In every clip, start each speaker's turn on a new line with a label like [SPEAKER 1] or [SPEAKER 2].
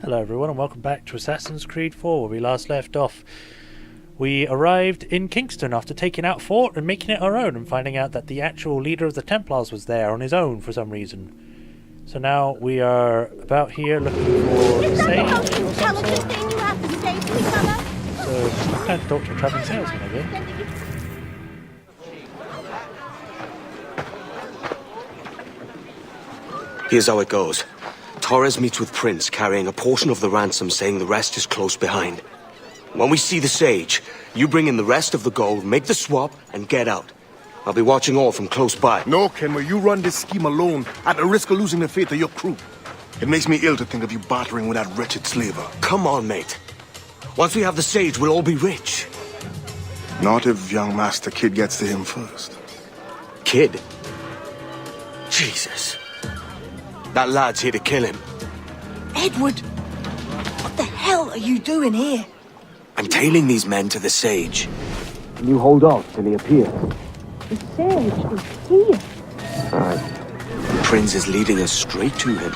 [SPEAKER 1] Hello everyone and welcome back to Assassin's Creed 4 where we last left off. We arrived in Kingston after taking out Fort and making it our own and finding out that the actual leader of the Templars was there on his own for some reason. So now we are about here looking for the sage or some sort. So I'm going to talk to a travelling salesman, I guess.
[SPEAKER 2] Here's how it goes. Torres meets with Prince, carrying a portion of the ransom, saying the rest is close behind. When we see the sage, you bring in the rest of the gold, make the swap, and get out. I'll be watching all from close by.
[SPEAKER 3] No, Kenway, you run this scheme alone, at the risk of losing the faith of your crew. It makes me ill to think of you bartering with that wretched slaver.
[SPEAKER 2] Come on, mate. Once we have the sage, we'll all be rich.
[SPEAKER 3] Not if young Master Kid gets to him first.
[SPEAKER 2] Kid? Jesus. That lad's here to kill him.
[SPEAKER 4] Edward! What the hell are you doing here?
[SPEAKER 2] I'm tailing these men to the sage.
[SPEAKER 5] Can you hold off till he appears?
[SPEAKER 4] The sage is here.
[SPEAKER 2] Aye. Prince is leading us straight to him.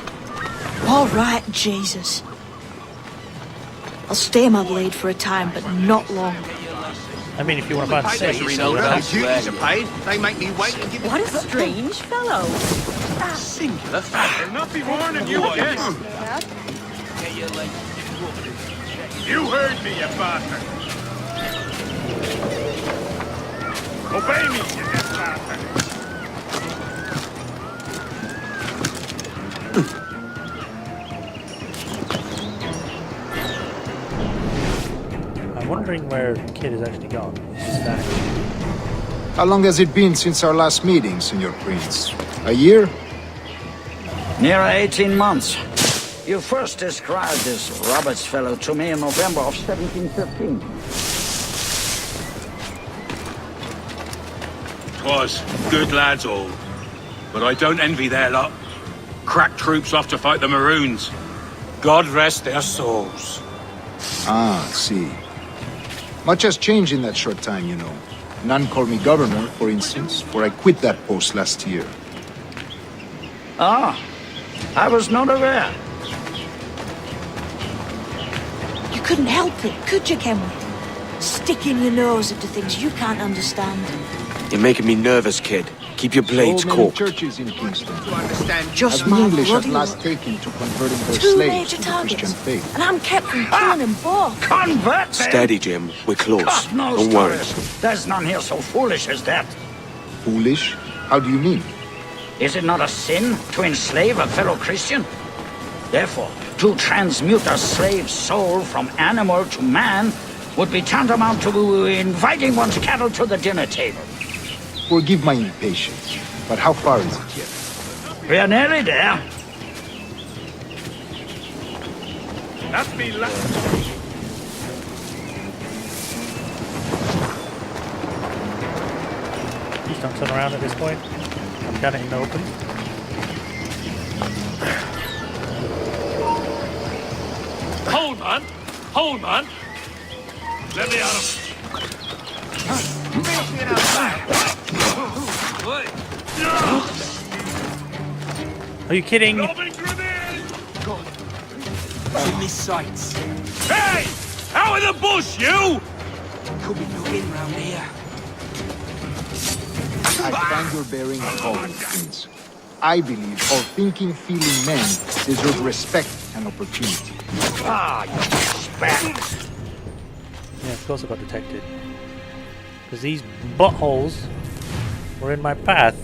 [SPEAKER 4] All right, Jesus. I'll stay my blade for a time, but not long.
[SPEAKER 1] I mean, if you want to find the sage,
[SPEAKER 6] They make me wait and give
[SPEAKER 4] What a strange fellow.
[SPEAKER 6] singular fact.
[SPEAKER 3] Not be warning you again. You heard me, you bastard. Obey me, you bastard.
[SPEAKER 1] I'm wondering where the kid has actually gone. He's back.
[SPEAKER 7] How long has it been since our last meeting, Senor Prince? A year?
[SPEAKER 8] Near 18 months. You first described this Roberts fellow to me in November of 1715.
[SPEAKER 9] 'Twas good lads all, but I don't envy their lot. Crack troops off to fight the Maroons. God rest their souls.
[SPEAKER 7] Ah, see. Much has changed in that short time, you know. None call me governor, for instance, for I quit that post last year.
[SPEAKER 8] Ah, I was not aware.
[SPEAKER 4] You couldn't help it, could you, Kenway? Sticking your nose into things you can't understand.
[SPEAKER 2] You're making me nervous, kid. Keep your blades
[SPEAKER 7] So many
[SPEAKER 2] corked.
[SPEAKER 7] churches in Kingston.
[SPEAKER 6] To understand
[SPEAKER 4] Just
[SPEAKER 7] Have the
[SPEAKER 4] my
[SPEAKER 7] English at
[SPEAKER 4] bloody
[SPEAKER 7] last
[SPEAKER 4] luck.
[SPEAKER 7] taken to converting their
[SPEAKER 4] 2
[SPEAKER 7] slaves
[SPEAKER 4] major
[SPEAKER 7] to the Christian
[SPEAKER 4] targets,
[SPEAKER 7] faith?
[SPEAKER 4] and I'm kept from killing them both.
[SPEAKER 8] Convert them!
[SPEAKER 2] Steady, Jim. We're close.
[SPEAKER 8] God knows,
[SPEAKER 2] Don't worry.
[SPEAKER 8] Torres. There's none here so foolish as that.
[SPEAKER 7] Foolish? How do you mean?
[SPEAKER 8] Is it not a sin to enslave a fellow Christian? Therefore, to transmute a slave's soul from animal to man would be tantamount to inviting one's cattle to the dinner table.
[SPEAKER 7] Forgive my impatience, but how far is it yet?
[SPEAKER 8] We are nearly there.
[SPEAKER 3] That's me
[SPEAKER 1] Please don't turn around at this point. I'm kind of in the open.
[SPEAKER 9] Hold, man! Hold, man! Let me out of...
[SPEAKER 1] Are you kidding?
[SPEAKER 6] miss sights.
[SPEAKER 9] Hey! Out of the bush, you!
[SPEAKER 6] Could be no in round here.
[SPEAKER 7] I find your bearing appalling, Prince. I believe all thinking, feeling men deserve respect and opportunity.
[SPEAKER 8] Ah, you spat.
[SPEAKER 1] Yeah, of course I got detected. Because these buttholes were in my path.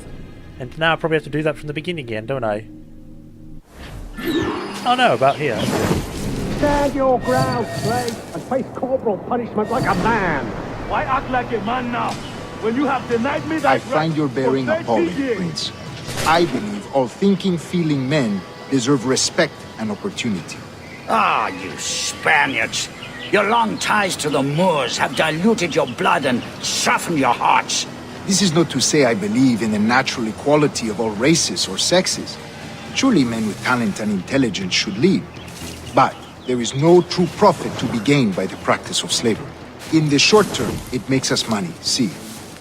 [SPEAKER 1] And now I probably have to do that from the beginning again, don't I? Oh no, about here.
[SPEAKER 5] Stand your ground, slave, and face corporal punishment like a man.
[SPEAKER 3] Why act like a man now? When you have denied me that
[SPEAKER 7] I find your bearing appalling, Prince. I believe all thinking, feeling men deserve respect and opportunity.
[SPEAKER 8] Ah, you Spaniards. Your long ties to the Moors have diluted your blood and softened your hearts.
[SPEAKER 7] This is not to say I believe in the natural equality of all races or sexes. Surely men with talent and intelligence should lead. But there is no true profit to be gained by the practice of slavery. In the short term, it makes us money, see.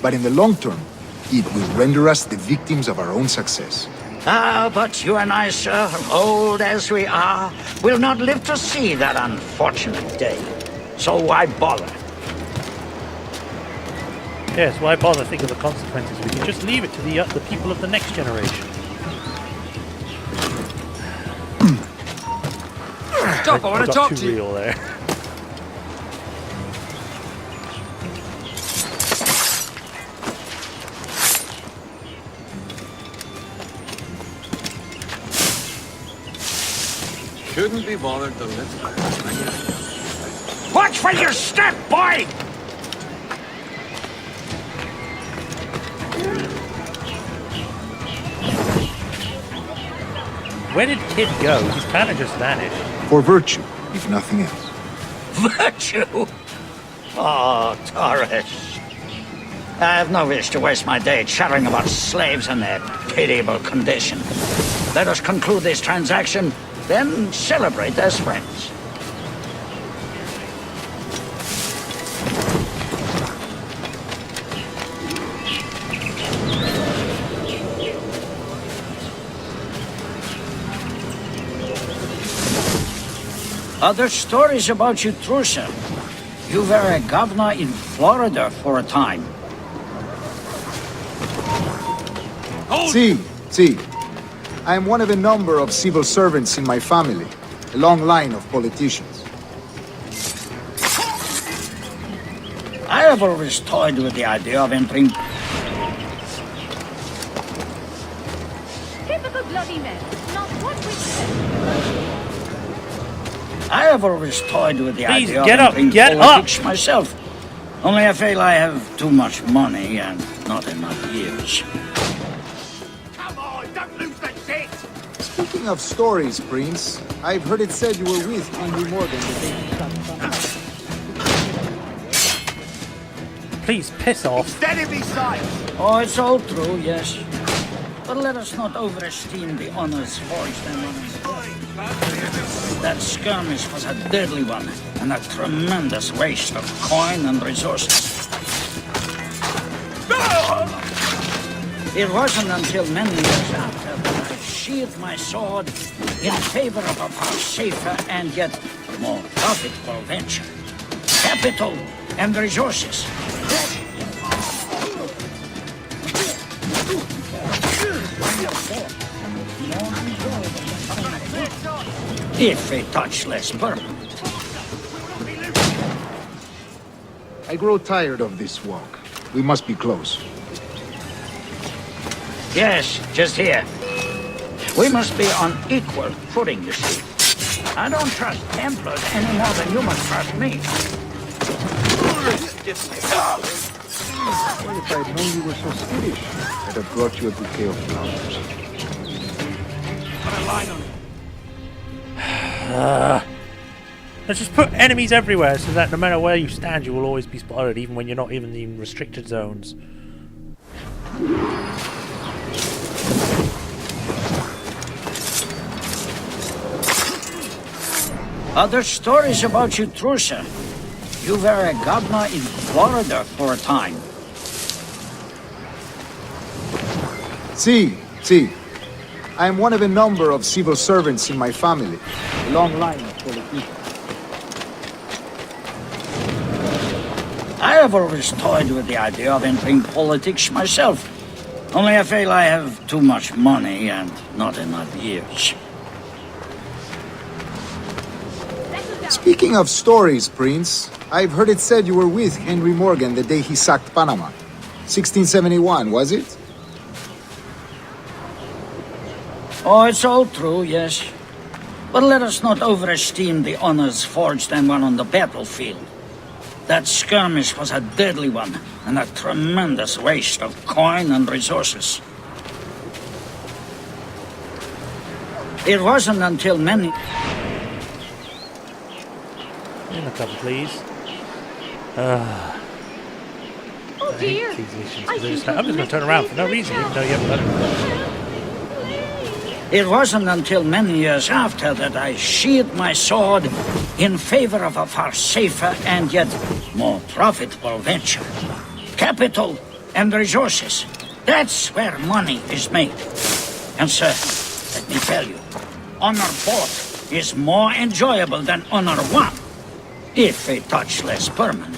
[SPEAKER 7] But in the long term, it will render us the victims of our own success.
[SPEAKER 8] Ah, but you and I, sir, old as we are, will not live to see that unfortunate day. So why bother?
[SPEAKER 1] Yes, why bother think of the consequences? We can just leave it to the people of the next generation.
[SPEAKER 6] Stop, I want to talk to you.
[SPEAKER 1] Real there.
[SPEAKER 6] Shouldn't be bothered though, let's go.
[SPEAKER 8] Watch for your step, boy!
[SPEAKER 1] Where did Kid go? He's kind of just vanished.
[SPEAKER 7] For virtue, if nothing else.
[SPEAKER 8] Virtue? Oh, Torres. I have no wish to waste my day chattering about slaves and their pitiable condition. Let us conclude this transaction, then celebrate as friends. Other stories about you, true, sir. You were a governor in Florida for a time.
[SPEAKER 7] See. I am one of a number of civil servants in my family, a long line of politicians.
[SPEAKER 8] I have always toyed with the idea of entering...
[SPEAKER 10] Typical bloody men. Not what we said.
[SPEAKER 8] I have always toyed with the
[SPEAKER 1] Please,
[SPEAKER 8] idea
[SPEAKER 1] get
[SPEAKER 8] of
[SPEAKER 1] up,
[SPEAKER 8] entering
[SPEAKER 1] get
[SPEAKER 8] politics myself. Only I feel I have too much money and not enough years.
[SPEAKER 6] Come on, don't lose the shit!
[SPEAKER 7] Speaking of stories, Prince, I've heard it said you were with Henry Morgan the day he shot Panama.
[SPEAKER 1] Please, piss off.
[SPEAKER 6] Steady me sights!
[SPEAKER 8] Oh, it's all true, yes. But let us not overesteem the honors forged and honors. That skirmish was a deadly one, and a tremendous waste of coin and resources. It wasn't until many years after that I sheathed my sword in favor of a far safer and yet more profitable venture. Capital and resources. If a touch less permanent.
[SPEAKER 7] I grow tired of this walk. We must be close.
[SPEAKER 8] Yes, just here. We must be on equal footing, you see. I don't trust Templars any more than you must trust me.
[SPEAKER 7] Well, if I had known you were so skittish, I'd have brought you a bouquet of flowers.
[SPEAKER 6] Put a line on it.
[SPEAKER 1] Let's just put enemies everywhere so that no matter where you stand, you will always be spotted, even when you're not even in restricted zones.
[SPEAKER 8] Other stories about you, true, sir. You were a governor in Florida for a time.
[SPEAKER 7] See. I am one of a number of civil servants in my family, a long line of politicians.
[SPEAKER 8] I have always toyed with the idea of entering politics myself. Only I feel I have too much money and not enough years.
[SPEAKER 7] Speaking of stories, Prince, I've heard it said you were with Henry Morgan the day he sacked Panama. 1671, was it?
[SPEAKER 8] Oh, it's all true, yes. But let us not overesteem the honors forged and won on the battlefield. That skirmish was a deadly one, and a tremendous waste of coin and resources. It wasn't until many...
[SPEAKER 1] In a couple, please.
[SPEAKER 10] Oh dear!
[SPEAKER 1] I'm just going to turn around for no reason, even though you haven't done it.
[SPEAKER 8] It wasn't until many years after that I sheathed my sword in favor of a far safer and yet more profitable venture. Capital and resources. That's where money is made. And sir, let me tell you, honor both is more enjoyable than honor one, if a touch less permanent.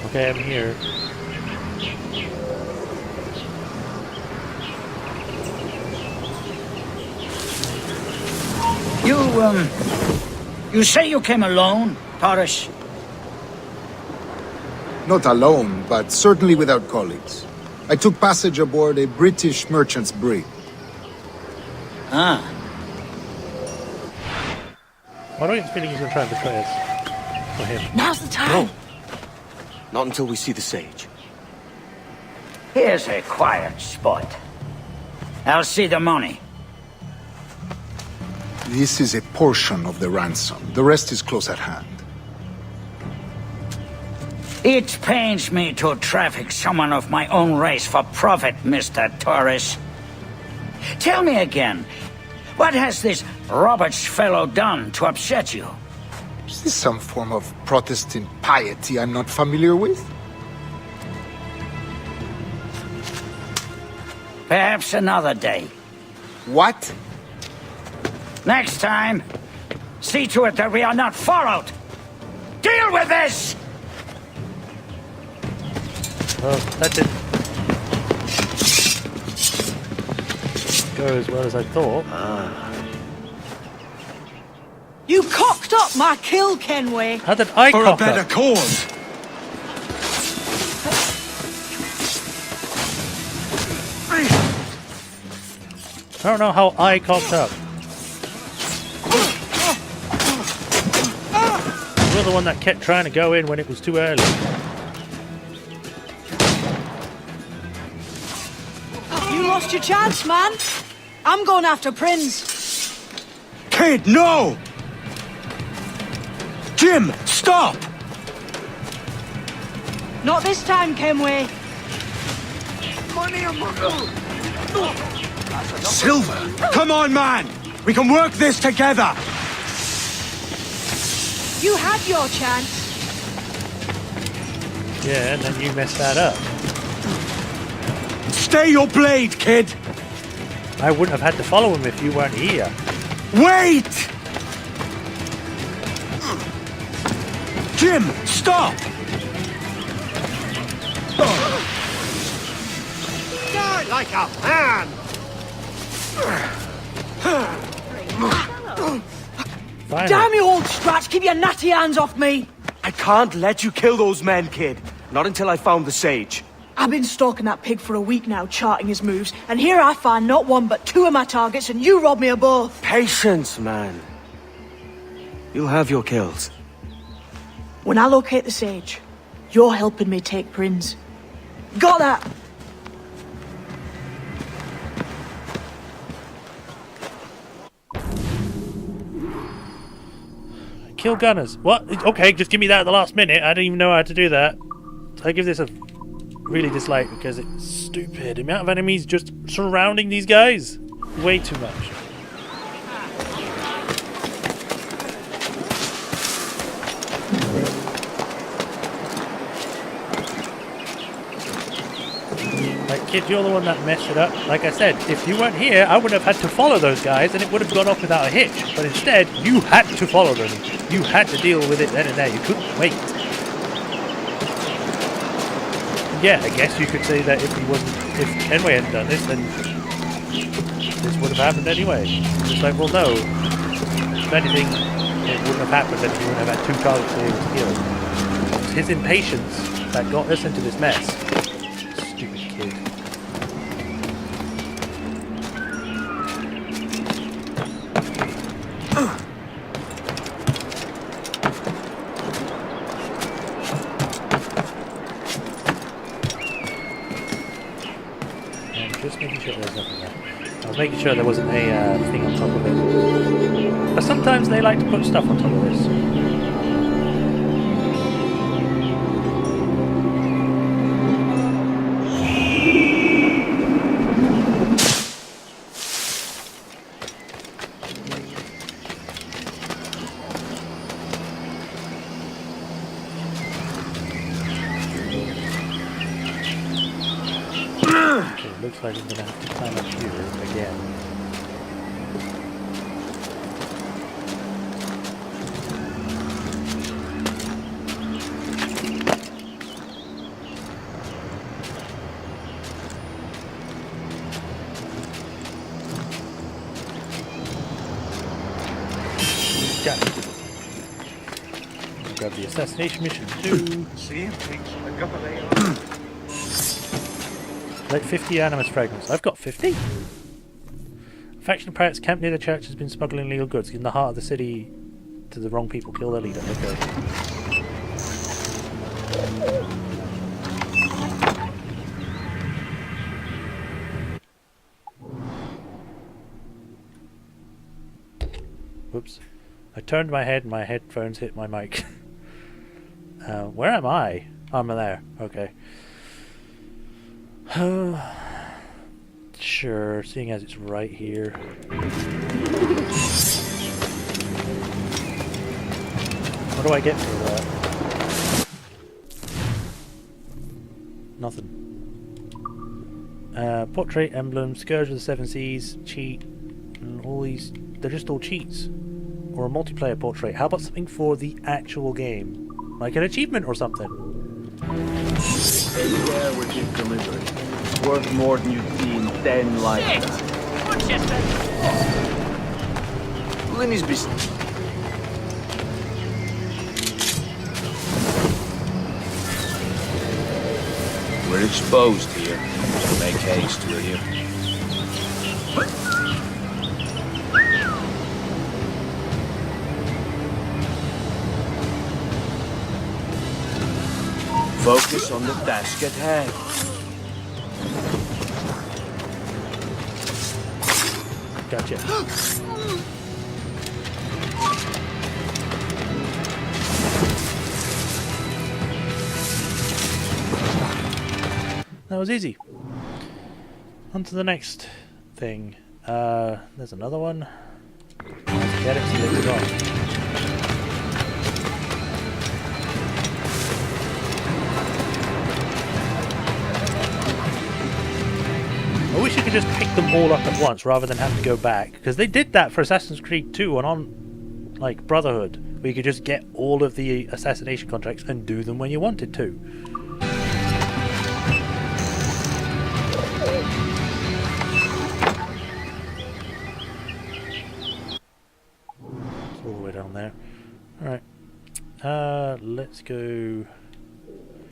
[SPEAKER 1] Okay, I'm here.
[SPEAKER 8] You say you came alone, Taurus?
[SPEAKER 7] Not alone, but certainly without colleagues. I took passage aboard a British merchant's brig.
[SPEAKER 8] Ah.
[SPEAKER 1] Why do I get the feeling he's going to try and betray us? Or him?
[SPEAKER 4] Now's the time.
[SPEAKER 2] No. Not until we see the sage.
[SPEAKER 8] Here's a quiet spot. I'll see the money.
[SPEAKER 7] This is a portion of the ransom. The rest is close at hand.
[SPEAKER 8] It pains me to traffic someone of my own race for profit, Mr. Torres. Tell me again, what has this Roberts fellow done to upset you?
[SPEAKER 7] Is this some form of Protestant piety I'm not familiar with?
[SPEAKER 8] Perhaps another day.
[SPEAKER 7] What?
[SPEAKER 8] Next time, see to it that we are not followed. Deal with this!
[SPEAKER 1] Well, that didn't go as well as I thought.
[SPEAKER 4] You cocked up my kill, Kenway.
[SPEAKER 1] How did I
[SPEAKER 2] For a
[SPEAKER 1] cock
[SPEAKER 2] better
[SPEAKER 1] up?
[SPEAKER 2] cause!
[SPEAKER 1] I don't know how I cocked up. You're the one that kept trying to go in when it was too early.
[SPEAKER 4] You lost your chance, man. I'm going after Prince.
[SPEAKER 2] Kid, no! Jim, stop!
[SPEAKER 4] Not this time, Kenway.
[SPEAKER 2] Silver! Come on, man! We can work this together!
[SPEAKER 4] You had your chance.
[SPEAKER 1] Yeah, and then you messed that up.
[SPEAKER 2] Stay your blade, kid!
[SPEAKER 1] I wouldn't have had to follow him if you weren't here.
[SPEAKER 2] Wait! Jim, stop!
[SPEAKER 6] Die like a man!
[SPEAKER 1] Finally.
[SPEAKER 4] Damn you, old Stratch! Keep your natty hands off me!
[SPEAKER 2] I can't let you kill those men, kid. Not until I found the sage.
[SPEAKER 4] I've been stalking that pig for a week now, charting his moves, and here I find not one but two of my targets, and you robbed me of both.
[SPEAKER 2] Patience, man. You'll have your kills.
[SPEAKER 4] When I locate the sage, you're helping me take Prince. Got that?
[SPEAKER 1] Kill gunners. What? Okay, just give me that at the last minute. I don't even know how to do that. I give this a really dislike because it's stupid. The amount of enemies just surrounding these guys. Way too much. Like, kid, you're the one that messed it up. Like I said, if you weren't here, I would have had to follow those guys and it would have gone off without a hitch. But instead, you had to follow them. You had to deal with it then and there. You couldn't wait. Yeah, I guess you could say that if Kenway hadn't done this, then this would have happened anyway. It's like, well, no. If anything, it wouldn't have happened and he wouldn't have had two targets to be able to kill. It's his impatience that got us into this mess. Stupid kid. Just making sure there's nothing there. I was making sure there wasn't a thing on top of it. But sometimes they like to put stuff on top of this. looks like I'm gonna have to climb up here again. Got it. Grab the assassination mission too. Like 50 animus fragments. I've got 50. A faction of pirates camped near the church has been smuggling illegal goods in the heart of the city to the wrong people. Kill their leader. Okay. Whoops. I turned my head and my headphones hit my mic. Where am I? Oh, I'm there. Okay. Sure, seeing as it's right here. What do I get for that? Nothing. Portrait, emblem, Scourge of the Seven Seas, cheat, and all these... They're just all cheats. Or a multiplayer portrait. How about something for the actual game? Like an achievement or something?
[SPEAKER 11] Anywhere which is delivered. Worth more than you'd see in 10 like that.
[SPEAKER 2] Linny's business.
[SPEAKER 11] We're exposed here. So make haste, will you? Focus on the task at hand.
[SPEAKER 1] Gotcha. That was easy. On to the next thing. There's another one. Get it, see where we go. I wish you could just pick them all up at once rather than have to go back, because they did that for Assassin's Creed 2 and on like Brotherhood, where you could just get all of the assassination contracts and do them when you wanted to. It's all the way down there. Alright. Let's go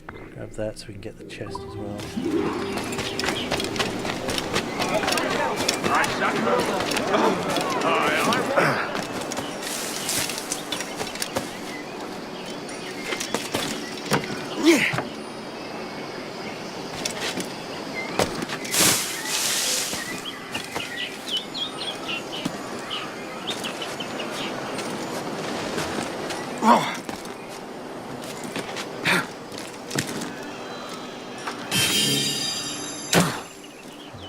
[SPEAKER 1] grab that so we can get the chest as well.
[SPEAKER 2] Yeah.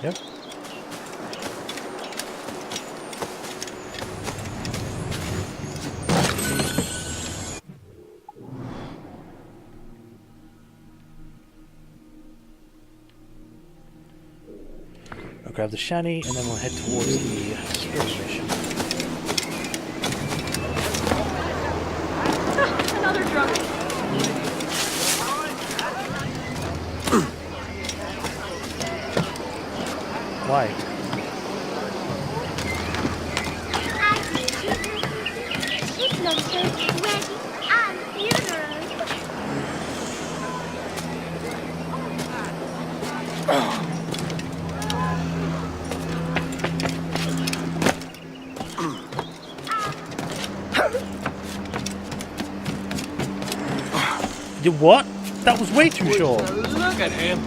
[SPEAKER 1] Yep. I'll grab the shanty and then we'll head towards the spirit mission.
[SPEAKER 10] Another drunk.
[SPEAKER 1] Why?
[SPEAKER 10] Ship launcher, wedding, and funeral.
[SPEAKER 1] You what? That was way too short.
[SPEAKER 11] Look at him.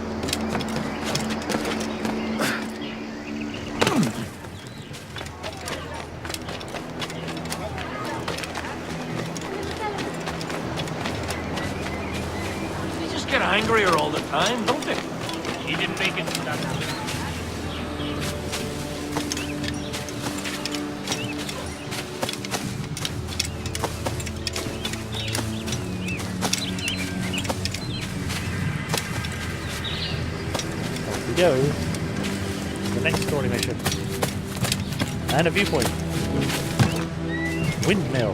[SPEAKER 11] They just get angrier all the time, don't they?
[SPEAKER 9] He didn't make it to that house.
[SPEAKER 1] Go. the next story mission. And a viewpoint. Windmill.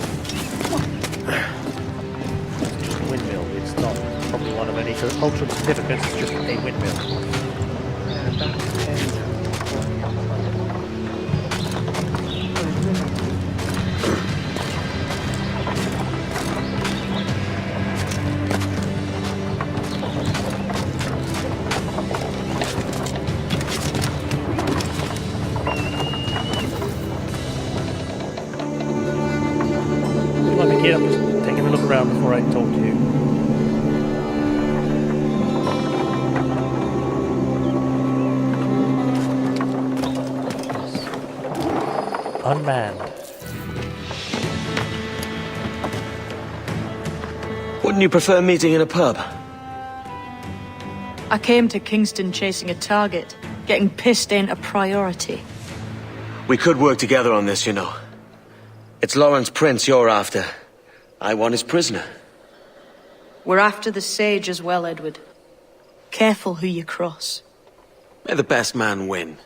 [SPEAKER 1] It's just a windmill. It's not probably one of any cultural significance. It's just a windmill. I'm just taking a look around before I talk to you. Unmanned.
[SPEAKER 2] Wouldn't you prefer meeting in a pub?
[SPEAKER 4] I came to Kingston chasing a target. Getting pissed ain't a priority.
[SPEAKER 2] We could work together on this, you know. It's Lawrence Prince you're after. I want his prisoner.
[SPEAKER 4] We're after the Sage as well, Edward. Careful who you cross.
[SPEAKER 2] May the best man win.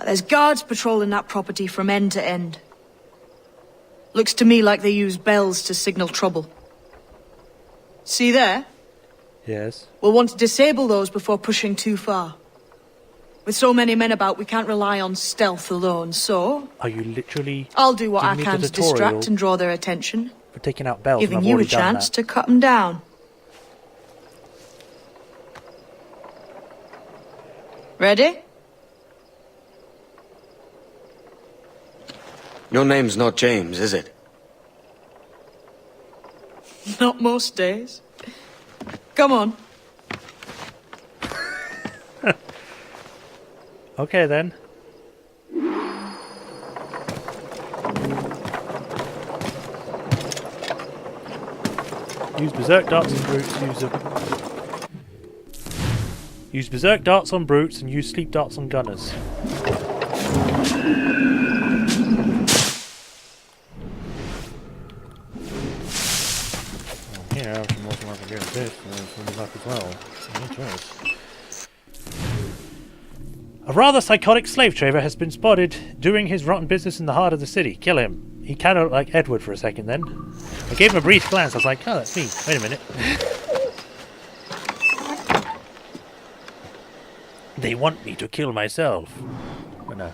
[SPEAKER 4] There's guards patrolling that property from end to end. Looks to me like they use bells to signal trouble. See there?
[SPEAKER 1] Yes.
[SPEAKER 4] We'll want to disable those before pushing too far. With so many men about, we can't rely on stealth alone, so...
[SPEAKER 1] Are you literally...
[SPEAKER 4] I'll do what I
[SPEAKER 1] giving me
[SPEAKER 4] can
[SPEAKER 1] the
[SPEAKER 4] to distract
[SPEAKER 1] tutorial
[SPEAKER 4] and draw their attention.
[SPEAKER 1] for taking out bells?
[SPEAKER 4] Giving
[SPEAKER 1] and I've
[SPEAKER 4] you a
[SPEAKER 1] already done
[SPEAKER 4] chance
[SPEAKER 1] that.
[SPEAKER 4] to cut them down. Ready?
[SPEAKER 2] Your name's not James, is it?
[SPEAKER 4] Not most days. Come on.
[SPEAKER 1] Okay then. Use berserk darts on brutes. Use berserk darts on brutes and use sleep darts on gunners. Here, I have some more than I can get this. There's luck as well. No choice. A rather psychotic slave trader has been spotted doing his rotten business in the heart of the city. Kill him. He kind of looked like Edward for a second then. I gave him a brief glance. I was like, oh, that's me. Wait a minute. They want me to kill myself. But no.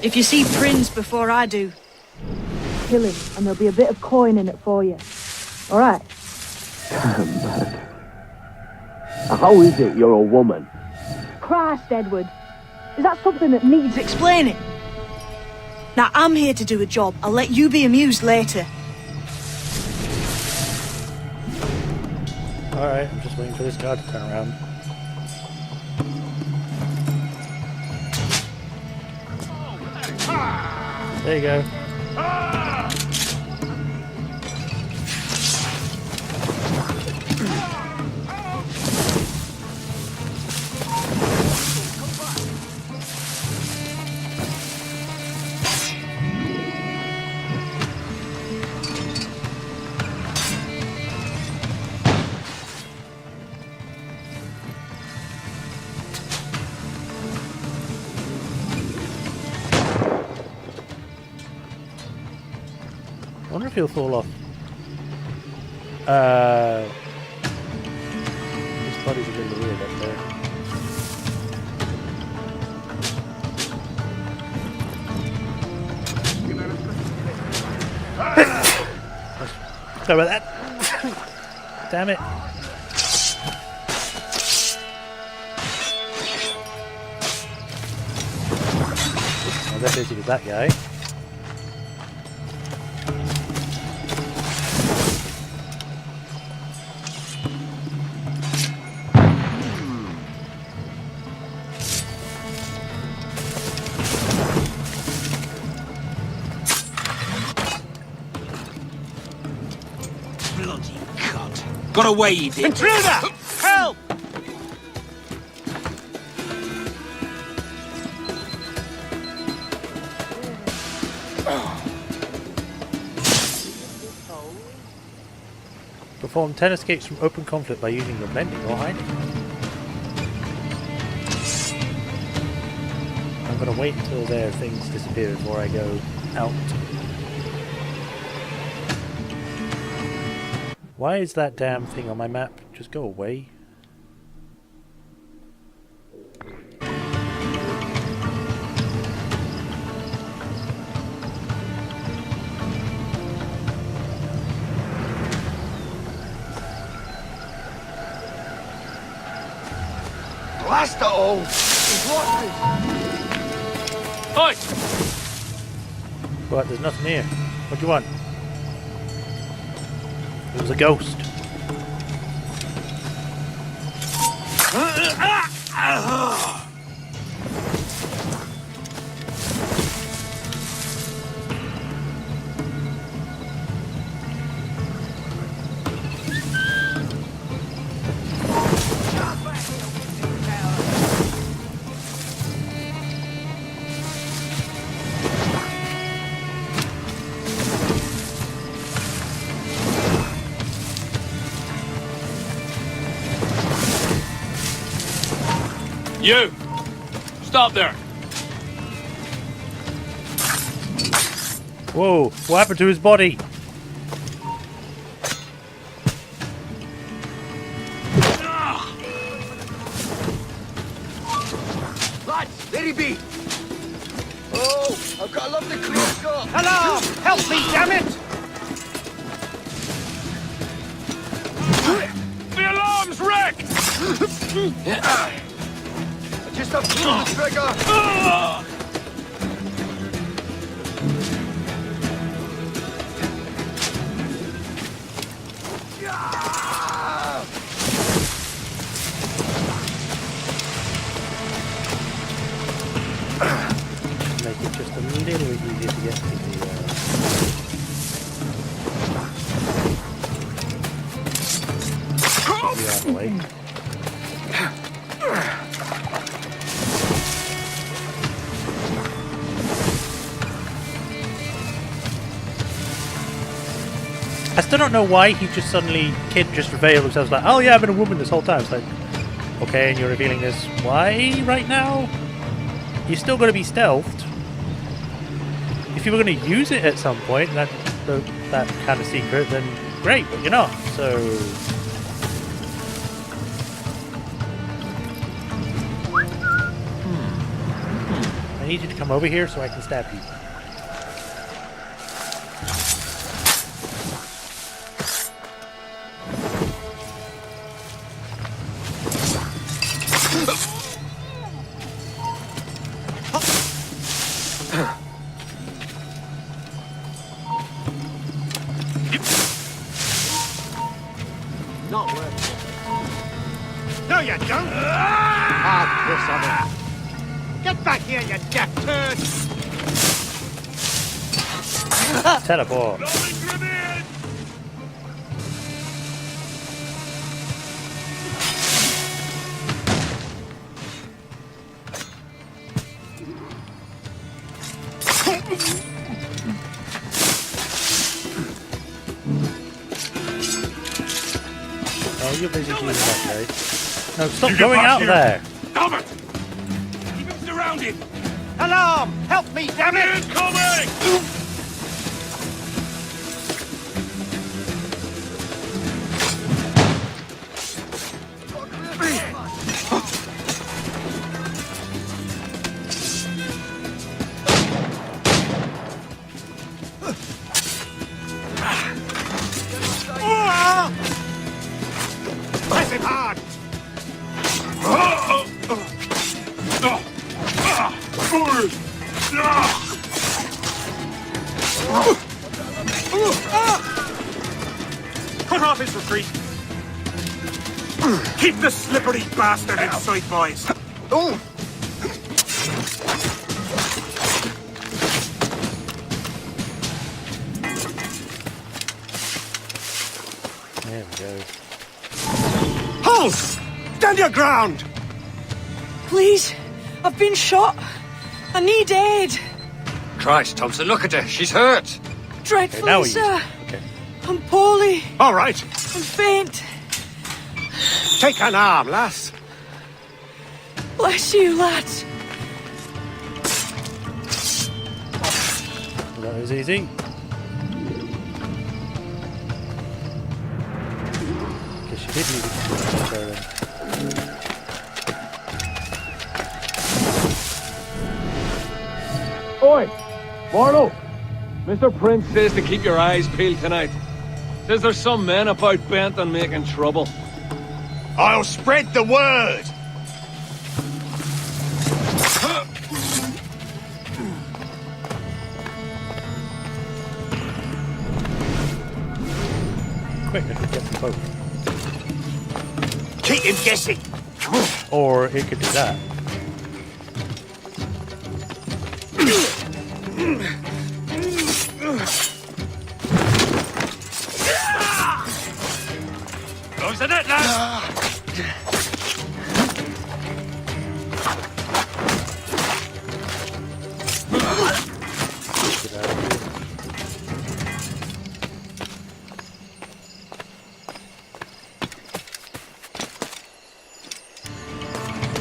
[SPEAKER 4] If you see Prince before I do, kill him, and there'll be a bit of coin in it for you. All right?
[SPEAKER 5] How is it you're a woman?
[SPEAKER 4] Christ, Edward. Is that something that needs explaining? Now, I'm here to do a job. I'll let you be amused later.
[SPEAKER 1] Alright, I'm just waiting for this guy to turn around. There you go. I wonder if he'll fall off. His body's a little weird up there. Sorry about that. Damn it. I was that busy with that guy.
[SPEAKER 6] Got away, you did. Intruder! Help!
[SPEAKER 1] Perform 10 escapes from open conflict by using your blending or hiding. I'm gonna wait until their things disappear before I go out. Why is that damn thing on my map? Just go away.
[SPEAKER 3] Blast it all! He's lost it!
[SPEAKER 9] Oi!
[SPEAKER 1] What? There's nothing here. What do you want? It was a ghost.
[SPEAKER 9] You! Stop there!
[SPEAKER 1] Whoa! What happened to his body?
[SPEAKER 3] Lads, there he be! Oh, I've got a lovely clean shot!
[SPEAKER 6] Hello! Help me, damn it!
[SPEAKER 9] The alarm's wrecked!
[SPEAKER 3] Just a pull the trigger!
[SPEAKER 1] Make it just a little bit easier to get to the out of the way. I still don't know why he just suddenly, Kid just revealed himself like, oh yeah, I've been a woman this whole time. It's like, okay, and you're revealing this. Why right now? You're still going to be stealthed. If you were going to use it at some point, that kind of secret, then great, but you're not. So I need you to come over here so I can stab you.
[SPEAKER 6] Not worth it. No, you don't! Ah, piss on it. Get back here, you deaf turd!
[SPEAKER 1] Teleport. Oh, you're busy doing that, mate. No, stop going out there.
[SPEAKER 9] Stop it! Keep him surrounded!
[SPEAKER 6] Alarm! Help me, damn it!
[SPEAKER 9] Incoming!
[SPEAKER 6] Press him hard!
[SPEAKER 9] Cut off his retreat! Keep the slippery bastard in sight, boys!
[SPEAKER 3] Oh!
[SPEAKER 1] There we go.
[SPEAKER 6] Halt! Stand your ground!
[SPEAKER 4] Please, I've been shot. I need aid.
[SPEAKER 8] Christ, Thompson, look at her. She's hurt.
[SPEAKER 1] Okay,
[SPEAKER 4] Dreadfully,
[SPEAKER 1] now we
[SPEAKER 4] sir.
[SPEAKER 1] Okay.
[SPEAKER 4] I'm poorly.
[SPEAKER 6] All right.
[SPEAKER 4] I'm faint.
[SPEAKER 6] Take an arm, lass.
[SPEAKER 4] Bless you, lads.
[SPEAKER 1] That was easy. Guess you did need it there then.
[SPEAKER 11] Oi! Mortal! Mr. Prince says to keep your eyes peeled tonight. Says there's some men about bent on making trouble.
[SPEAKER 6] I'll spread the word.
[SPEAKER 1] Quick, I could get them both.
[SPEAKER 6] Keep him guessing.
[SPEAKER 1] Or it could do that.
[SPEAKER 9] Close the net, lads!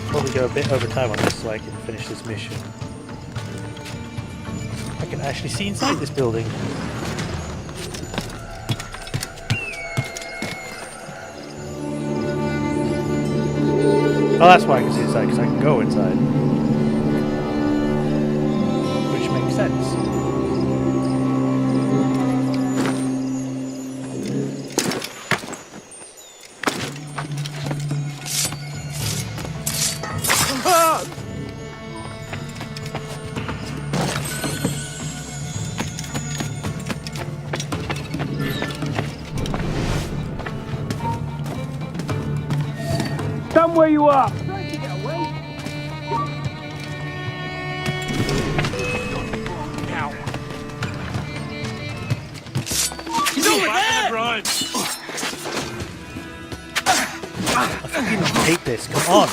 [SPEAKER 1] Probably go a bit over time on this so I can finish this mission. I can actually see inside this building. Oh, that's why I can see inside, because I can go inside. Which makes sense.
[SPEAKER 11] Come where you are!
[SPEAKER 9] He's over there!
[SPEAKER 1] I fucking hate this, come on!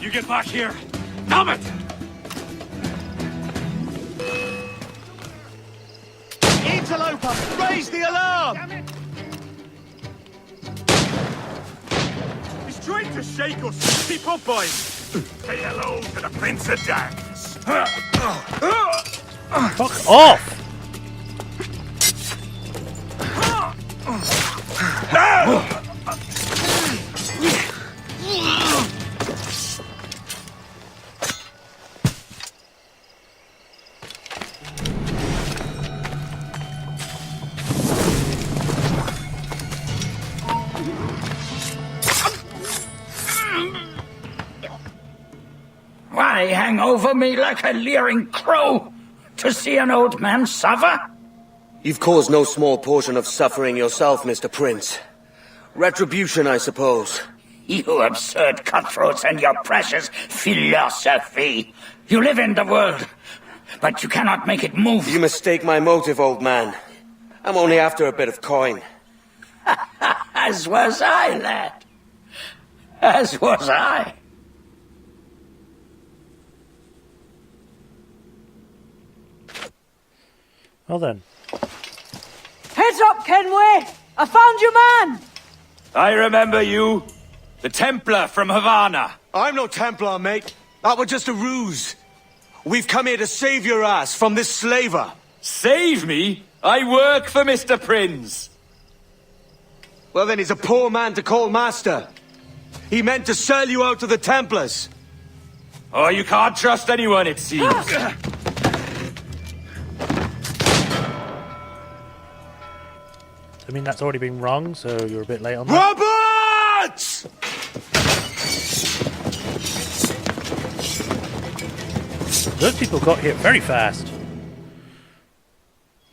[SPEAKER 9] You get back here! Damn it!
[SPEAKER 6] Interloper, raise the alarm! Damn it!
[SPEAKER 9] He's trying to shake us! Keep up, boys! Say hello to the Prince of Darkness!
[SPEAKER 1] Fuck off!
[SPEAKER 8] Why hang over me like a leering crow to see an old man suffer?
[SPEAKER 2] You've caused no small portion of suffering yourself, Mr. Prince. Retribution, I suppose.
[SPEAKER 8] You absurd cutthroats and your precious philosophy. You live in the world, but you cannot make it move.
[SPEAKER 2] You mistake my motive, old man. I'm only after a bit of coin.
[SPEAKER 8] As was I, lad. As was I.
[SPEAKER 1] Well then.
[SPEAKER 4] Heads up, Kenway! I found your man!
[SPEAKER 9] I remember you. The Templar from Havana.
[SPEAKER 2] I'm no Templar, mate. That was just a ruse. We've come here to save your ass from this slaver.
[SPEAKER 9] Save me? I work for Mr. Prince.
[SPEAKER 2] Well then, he's a poor man to call master. He meant to sell you out to the Templars.
[SPEAKER 9] Oh, you can't trust anyone, it seems.
[SPEAKER 1] I mean, that's already been wrong, so you're a bit late on that.
[SPEAKER 2] Roberts!
[SPEAKER 1] Those people got here very fast.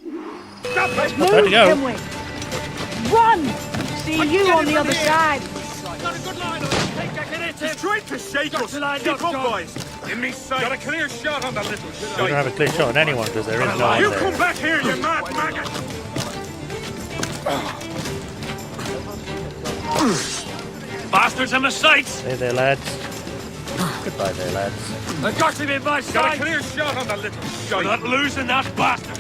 [SPEAKER 4] Move,
[SPEAKER 1] There to go.
[SPEAKER 4] Kenway! Run! See you on the other side!
[SPEAKER 9] Got a good line on it. He's trying to shake us. Keep up, boys. Give me sight. Got a clear shot on the little
[SPEAKER 1] We
[SPEAKER 9] shite.
[SPEAKER 1] don't have a clear shot on anyone because there is no one
[SPEAKER 9] You
[SPEAKER 1] there.
[SPEAKER 9] come back here, you mad maggot! Bastards in my sights!
[SPEAKER 1] Hey there, lads. Goodbye there, lads.
[SPEAKER 9] I've got him in my sights! Got a clear shot on the little shite. We're not losing that bastard!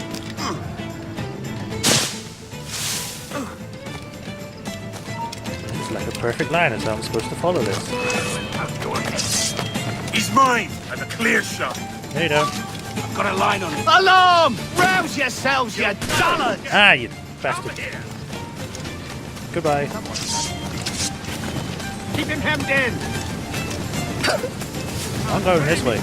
[SPEAKER 1] like a perfect line as I'm supposed to follow this.
[SPEAKER 9] He's mine, and a clear shot.
[SPEAKER 1] There you go.
[SPEAKER 9] I've got a line on him.
[SPEAKER 6] Alarm! Rouse yourselves, you dullards!
[SPEAKER 1] Ah, you bastard. Goodbye.
[SPEAKER 6] Keep him hemmed in.
[SPEAKER 1] I'm going this way.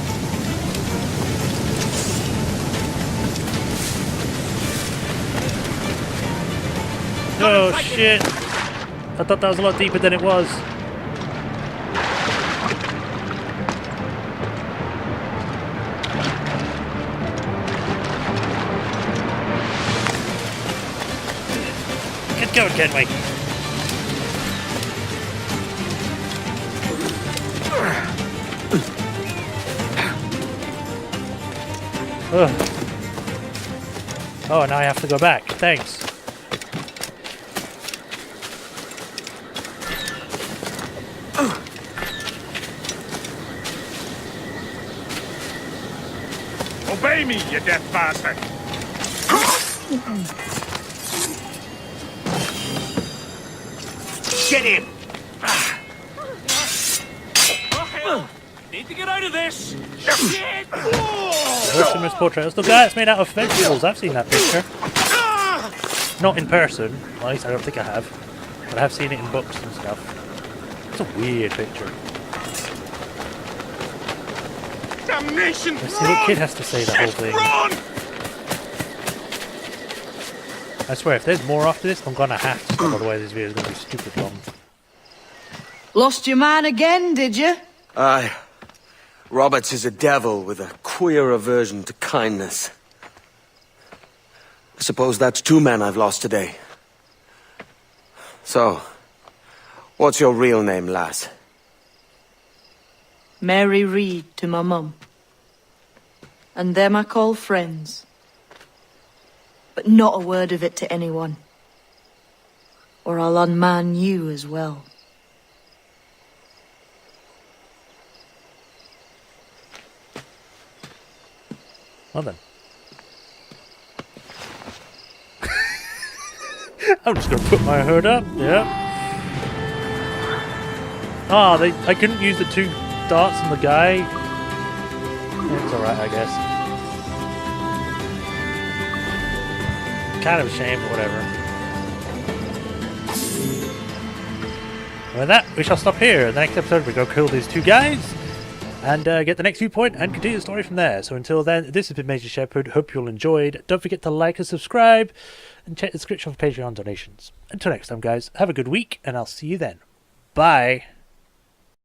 [SPEAKER 1] Oh shit! I thought that was a lot deeper than it was. Get going, Kenway. Ugh. Oh, now I have to go back. Thanks.
[SPEAKER 9] Obey me, you deaf bastard!
[SPEAKER 6] Get him!
[SPEAKER 9] Need to get out of this! Shit!
[SPEAKER 1] Ultimate's portrait. That's the guy that's made out of vegetables. I've seen that picture. Not in person. Well, at least I don't think I have. But I have seen it in books and stuff. It's a weird picture.
[SPEAKER 9] Damnation!
[SPEAKER 1] Let's see what Kid has to say the whole thing.
[SPEAKER 9] Run!
[SPEAKER 1] I swear, if there's more after this, I'm gonna have to stop. Otherwise this video is gonna be stupid long.
[SPEAKER 4] Lost your man again, did you?
[SPEAKER 2] Aye. Roberts is a devil with a queer aversion to kindness. I suppose that's 2 men I've lost today. So, what's your real name, lass?
[SPEAKER 4] Mary Reed to my mum. And them I call friends. But not a word of it to anyone. Or I'll unman you as well.
[SPEAKER 1] Well then. I'm just gonna put my hood up, yeah. Ah, I couldn't use the 2 darts on the guy. Yeah, it's alright, I guess. Kind of a shame, but whatever. And with that, we shall stop here. In the next episode, we go kill these 2 guys and get the next viewpoint and continue the story from there. So until then, this has been Majorshepard. Hope you all enjoyed. Don't forget to like and subscribe and check the description for Patreon donations. Until next time, guys, have a good week and I'll see you then. Bye.